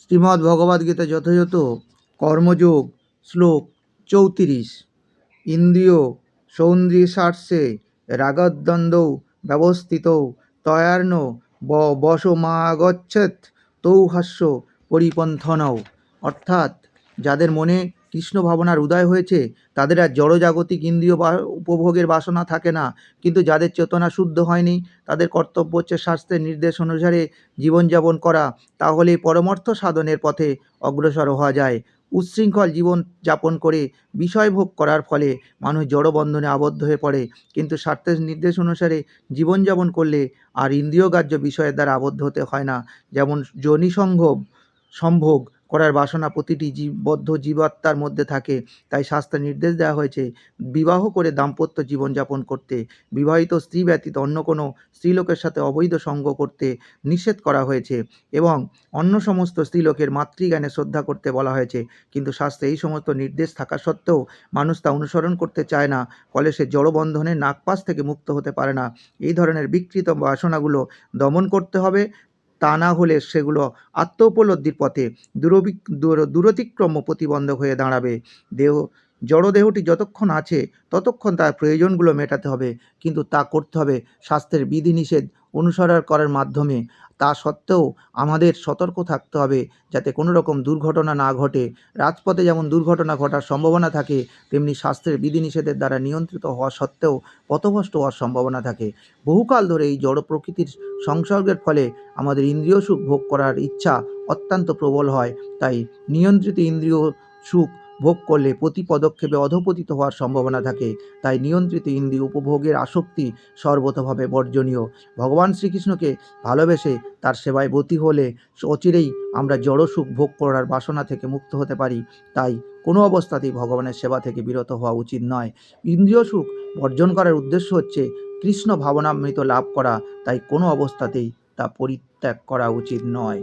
শ্রীমদ্ ভগবদ্গীতা যথাযথ কর্মযোগ শ্লোক ৩৪। ইন্দ্রিয় সৌন্দ্রিয়ার্ষে রাগদ্বন্দ্বৌ ব্যবস্থিতৌ তয়ার্ন বশমাগচ্ছেৎ তৌ হাস্য পরিপন্থনৌ। অর্থাৎ যাদের মনে কৃষ্ণ ভাবনার উদয় হয়েছে তাদের আর জড়জাগতিক ইন্দ্রিয় বা উপভোগের বাসনা থাকে না। কিন্তু যাদের চেতনা শুদ্ধ হয়নি তাদের কর্তব্য হচ্ছে শাস্ত্রের নির্দেশ অনুসারে জীবনযাপন করা। তাহলে পরমার্থ সাধনের পথে অগ্রসর হওয়া যায়। উচ্ছৃঙ্খল জীবন যাপন করে বিষয় ভোগ করার ফলে মানুষ জড়বন্ধনে আবদ্ধ হয়ে পড়ে। কিন্তু শাস্ত্রের নির্দেশ অনুসারে জীবনযাপন করলে আর ইন্দ্রিয়গ্রাহ্য বিষয়ের দ্বারা আবদ্ধ হতে হয় না। যেমন সম্ভোগ করার বাসনা প্রতিটি বদ্ধ জীবাত্মার মধ্যে থাকে। তাই শাস্ত্রে নির্দেশ দেওয়া হয়েছে বিবাহ করে দাম্পত্য জীবনযাপন করতে, বিবাহিত স্ত্রী ব্যতীত অন্য কোনো স্ত্রীলোকের সাথে অবৈধ সঙ্গ করতে নিষেধ করা হয়েছে এবং অন্য সমস্ত স্ত্রীলোকের মাতৃজ্ঞানে শ্রদ্ধা করতে বলা হয়েছে। কিন্তু শাস্ত্রে এই সমস্ত নির্দেশ থাকা সত্ত্বেও মানুষ তা অনুসরণ করতে চায় না, ফলে সে জড়বন্ধনের নাগপাশ থেকে মুক্ত হতে পারে না। এই ধরনের বিকৃত বাসনাগুলো দমন করতে হবে, তা না হলে সেগুলো আত্মোপলব্ধির পথে দূরতিক্রম্য প্রতিবন্ধক হয়ে দাঁড়াবে। জড়দেহটি যতক্ষণ আছে ততক্ষণ তার প্রয়োজনগুলো মেটাতে হবে, কিন্তু তা করতে হবে শাস্ত্রের বিধিনিষেধ অনুসরণ করার মাধ্যমে। তা সত্ত্বেও আমাদের সতর্ক থাকতে হবে যাতে কোনো রকম দুর্ঘটনা না ঘটে। রাজপথে যেমন দুর্ঘটনা ঘটার সম্ভাবনা থাকে, তেমনি শাস্ত্রের বিধিনিষেধের দ্বারা নিয়ন্ত্রিত হওয়া সত্ত্বেও পথভ্রষ্ট হওয়ার সম্ভাবনা থাকে। বহুকাল ধরে এই জড় প্রকৃতির সংসর্গের ফলে আমাদের ইন্দ্রিয় সুখ ভোগ করার ইচ্ছা অত্যন্ত প্রবল হয়। তাই নিয়ন্ত্রিত ইন্দ্রিয় সুখ ভোগ করলে প্রতি পদক্ষেপে অধঃপতিত হওয়ার সম্ভাবনা থাকে। তাই নিয়ন্ত্রিত ইন্দ্রিয় উপভোগের আসক্তি সর্বতোভাবে বর্জনীয়। ভগবান শ্রীকৃষ্ণকে ভালোবেসে তার সেবায় ব্রতী হলে অচিরেই আমরা জড় সুখ ভোগ করার বাসনা থেকে মুক্ত হতে পারি। তাই কোনো অবস্থাতেই ভগবানের সেবা থেকে বিরত হওয়া উচিত নয়। ইন্দ্রিয় সুখ বর্জন করার উদ্দেশ্য হচ্ছে কৃষ্ণ ভাবনামৃত লাভ করা। তাই কোনো অবস্থাতেই তা পরিত্যাগ করা উচিত নয়।